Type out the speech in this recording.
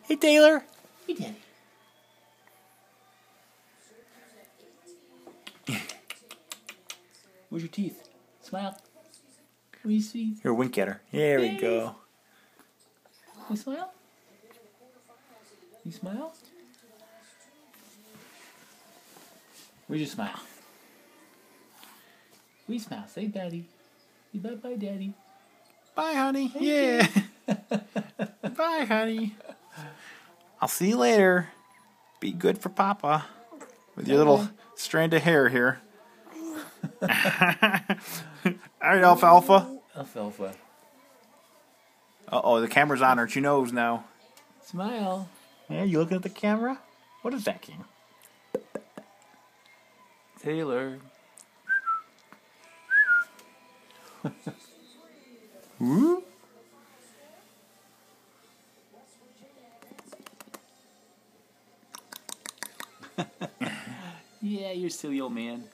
Hey, Taylor. Hey, Daddy. Where's your teeth? Smile. Will you see? Here, wink at her. There we go. You smile? You smile? Where's your smile? We smile. Say daddy. Say bye-bye, daddy. Bye, honey. Yeah. Bye, honey. I'll see you later. Be good for Papa. With your little strand of hair here. All right, Alfalfa. Alfalfa. Uh-oh, the camera's on her. She knows now. Smile. Yeah, you looking at the camera? What is that, King? Taylor. Woo? Yeah, you're a silly old man.